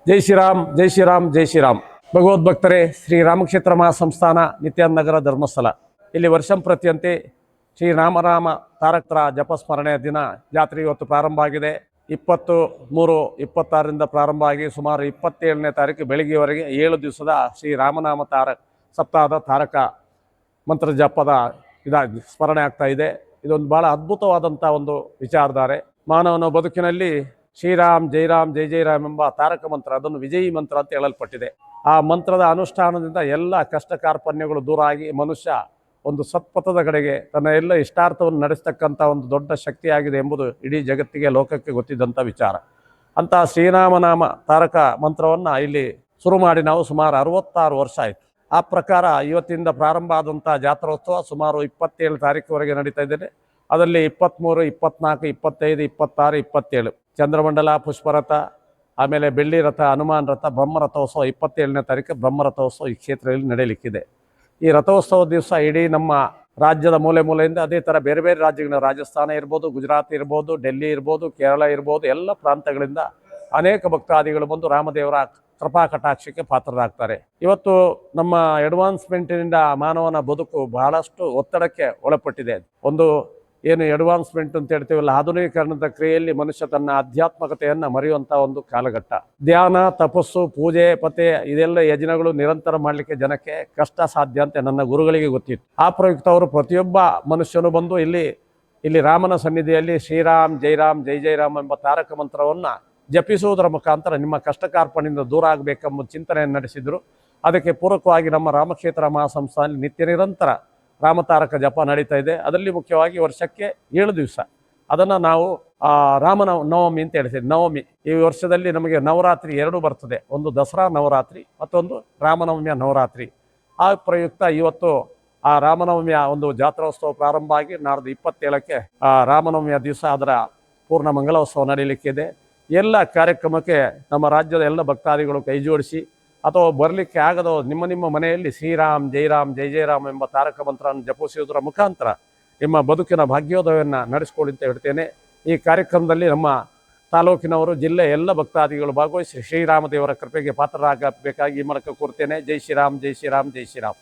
ಜೈ ಶ್ರೀರಾಮ್ ಜೈ ಶ್ರೀರಾಮ್ ಜೈ ಶ್ರೀರಾಮ್. ಭಗವದ್ಭಕ್ತರೇ, ಶ್ರೀ ರಾಮಕ್ಷೇತ್ರ ಮಹಾಸಂಸ್ಥಾನ ನಿತ್ಯಾನಂದ ನಗರ ಧರ್ಮಸ್ಥಳ ಇಲ್ಲಿ ವರ್ಷಂಪ್ರತಿಯಂತೆ ಶ್ರೀ ರಾಮ ತಾರಕರ ಜಪಸ್ಮರಣೆಯ ದಿನ ಜಾತ್ರೆ ಇವತ್ತು ಪ್ರಾರಂಭ ಆಗಿದೆ. 23-26ರಿಂದ ಪ್ರಾರಂಭ ಆಗಿ ಸುಮಾರು 27ನೇ ತಾರೀಕು ಬೆಳಗ್ಗೆವರೆಗೆ 7 ದಿವಸದ ಶ್ರೀ ರಾಮನಾಮ ಸಪ್ತಾಹದ ತಾರಕ ಮಂತ್ರ ಜಪದ ಸ್ಮರಣೆ ಆಗ್ತಾ ಇದೆ. ಇದೊಂದು ಭಾಳ ಅದ್ಭುತವಾದಂಥ ಒಂದು ವಿಚಾರಧಾರೆ. ಮಾನವನ ಬದುಕಿನಲ್ಲಿ ಶ್ರೀರಾಮ್ ಜೈ ಜೈರಾಮ್ ಎಂಬ ತಾರಕ ಮಂತ್ರ, ಅದನ್ನು ವಿಜಯಿ ಮಂತ್ರ ಅಂತ ಹೇಳಲ್ಪಟ್ಟಿದೆ. ಆ ಮಂತ್ರದ ಅನುಷ್ಠಾನದಿಂದ ಎಲ್ಲ ಕಷ್ಟ ಕಾರ್ಪಣ್ಯಗಳು ದೂರ ಆಗಿ ಮನುಷ್ಯ ಒಂದು ಸತ್ಪಥದ ಕಡೆಗೆ ತನ್ನ ಎಲ್ಲ ಇಷ್ಟಾರ್ಥವನ್ನು ನಡೆಸ್ತಕ್ಕಂಥ ಒಂದು ದೊಡ್ಡ ಶಕ್ತಿಯಾಗಿದೆ ಎಂಬುದು ಇಡೀ ಜಗತ್ತಿಗೆ ಲೋಕಕ್ಕೆ ಗೊತ್ತಿದ್ದಂಥ ವಿಚಾರ. ಅಂತಹ ಶ್ರೀರಾಮನಾಮ ತಾರಕ ಮಂತ್ರವನ್ನು ಇಲ್ಲಿ ಶುರು ಮಾಡಿ ನಾವು ಸುಮಾರು 66 ವರ್ಷ ಆಯಿತು. ಆ ಪ್ರಕಾರ ಇವತ್ತಿಂದ ಪ್ರಾರಂಭ ಆದಂಥ ಜಾತ್ರೋತ್ಸವ ಸುಮಾರು 27 ತಾರೀಕುವರೆಗೆ ನಡೀತಾ ಇದ್ದೇನೆ. ಅದರಲ್ಲಿ 23, 24, 25, 26, 27 ಚಂದ್ರಮಂಡಲ, ಪುಷ್ಪರಥ, ಆಮೇಲೆ ಬೆಳ್ಳಿ ರಥ, ಹನುಮಾನ್ ರಥ, ಬ್ರಹ್ಮರಥೋತ್ಸವ 27ನೇ ತಾರೀಕು ಬ್ರಹ್ಮರಥೋತ್ಸವ ಈ ಕ್ಷೇತ್ರದಲ್ಲಿ ನಡೆಯಲಿಕ್ಕಿದೆ. ಈ ರಥೋತ್ಸವ ದಿವಸ ಇಡೀ ನಮ್ಮ ರಾಜ್ಯದ ಮೂಲೆಯಿಂದ ಅದೇ ಥರ ಬೇರೆ ಬೇರೆ ರಾಜ್ಯಗಳ, ರಾಜಸ್ಥಾನ ಇರ್ಬೋದು, ಗುಜರಾತ್ ಇರ್ಬೋದು, ಡೆಲ್ಲಿ ಇರ್ಬೋದು, ಕೇರಳ ಇರ್ಬೋದು, ಎಲ್ಲ ಪ್ರಾಂತಗಳಿಂದ ಅನೇಕ ಭಕ್ತಾದಿಗಳು ಬಂದು ರಾಮದೇವರ ಕೃಪಾ ಕಟಾಕ್ಷಕ್ಕೆ ಪಾತ್ರರಾಗ್ತಾರೆ. ಇವತ್ತು ನಮ್ಮ ಅಡ್ವಾನ್ಸ್ಮೆಂಟಿನಿಂದ ಮಾನವನ ಬದುಕು ಬಹಳಷ್ಟು ಒತ್ತಡಕ್ಕೆ ಒಳಪಟ್ಟಿದೆ. ಒಂದು ಏನು ಅಡ್ವಾನ್ಸ್ಮೆಂಟ್ ಅಂತ ಹೇಳ್ತೀವಲ್ಲ, ಆಧುನೀಕರಣದ ಕ್ರಿಯೆಯಲ್ಲಿ ಮನುಷ್ಯ ತನ್ನ ಆಧ್ಯಾತ್ಮಿಕತೆಯನ್ನು ಮರೆಯುವಂಥ ಒಂದು ಕಾಲಘಟ್ಟ. ಧ್ಯಾನ, ತಪಸ್ಸು, ಪೂಜೆ, ಪತೆ ಇದೆಲ್ಲ ಯಜ್ಞಗಳು ನಿರಂತರ ಮಾಡಲಿಕ್ಕೆ ಜನಕ್ಕೆ ಕಷ್ಟ ಸಾಧ್ಯ ಅಂತ ನನ್ನ ಗುರುಗಳಿಗೆ ಗೊತ್ತಿತ್ತು. ಆ ಪ್ರಯುಕ್ತ ಅವರು ಪ್ರತಿಯೊಬ್ಬ ಮನುಷ್ಯನು ಬಂದು ಇಲ್ಲಿ ರಾಮನ ಸನ್ನಿಧಿಯಲ್ಲಿ ಶ್ರೀರಾಮ್ ಜೈ ಜೈರಾಮ್ ಎಂಬ ತಾರಕ ಮಂತ್ರವನ್ನು ಜಪಿಸುವುದರ ಮುಖಾಂತರ ನಿಮ್ಮ ಕಷ್ಟ ಕಾರ್ಪಣ್ಯದಿಂದ ದೂರ ಆಗಬೇಕೆಂಬ ಚಿಂತನೆಯನ್ನು ನಡೆಸಿದರು. ಅದಕ್ಕೆ ಪೂರಕವಾಗಿ ನಮ್ಮ ರಾಮಕ್ಷೇತ್ರ ಮಹಾಸಂಸ್ಥಾನದಲ್ಲಿ ನಿತ್ಯ ನಿರಂತರ ರಾಮತಾರಕ ಜಪ ನಡೀತಾ ಇದೆ. ಅದರಲ್ಲಿ ಮುಖ್ಯವಾಗಿ ವರ್ಷಕ್ಕೆ 7 ದಿವಸ ಅದನ್ನು ನಾವು ರಾಮನವಮಿ ಅಂತ ಹೇಳ್ತೀವಿ. ನವಮಿ ಈ ವರ್ಷದಲ್ಲಿ ನಮಗೆ ನವರಾತ್ರಿ 2 ಬರ್ತದೆ. ಒಂದು ದಸರಾ ನವರಾತ್ರಿ, ಮತ್ತೊಂದು ರಾಮನವಮಿಯ ನವರಾತ್ರಿ. ಆ ಪ್ರಯುಕ್ತ ಇವತ್ತು ಆ ರಾಮನವಮಿಯ ಒಂದು ಜಾತ್ರೋತ್ಸವ ಪ್ರಾರಂಭ ಆಗಿ ನಾಡ್ದು 27ಕ್ಕೆ ರಾಮನವಮಿಯ ದಿವಸ ಅದರ ಪೂರ್ಣ ಮಂಗಲೋತ್ಸವ ನಡೆಯಲಿಕ್ಕಿದೆ. ಎಲ್ಲ ಕಾರ್ಯಕ್ರಮಕ್ಕೆ ನಮ್ಮ ರಾಜ್ಯದ ಎಲ್ಲ ಭಕ್ತಾದಿಗಳು ಕೈ ಜೋಡಿಸಿ ಅಥವಾ ಬರಲಿಕ್ಕೆ ಆಗದ ನಿಮ್ಮ ಮನೆಯಲ್ಲಿ ಶ್ರೀರಾಮ್ ಜೈ ಜೈರಾಮ್ ಎಂಬ ತಾರಕ ಮಂತ್ರವನ್ನು ಜಪಿಸುವುದರ ಮುಖಾಂತರ ನಿಮ್ಮ ಬದುಕಿನ ಭಾಗ್ಯೋದಯವನ್ನು ನಡೆಸ್ಕೊಳ್ಳಿ ಅಂತ ಹೇಳ್ತೇನೆ. ಈ ಕಾರ್ಯಕ್ರಮದಲ್ಲಿ ನಮ್ಮ ತಾಲೂಕಿನವರು, ಜಿಲ್ಲೆ ಎಲ್ಲ ಭಕ್ತಾದಿಗಳು ಭಾಗವಹಿಸಿ ಶ್ರೀರಾಮದೇವರ ಕೃಪೆಗೆ ಪಾತ್ರರಾಗಬೇಕಾಗಿ ಈ ಮೂಲಕ ಕೋರ್ತೇನೆ. ಜೈ ಶ್ರೀರಾಮ್ ಜೈ ಶ್ರೀರಾಮ್ ಜೈ ಶ್ರೀರಾಮ್.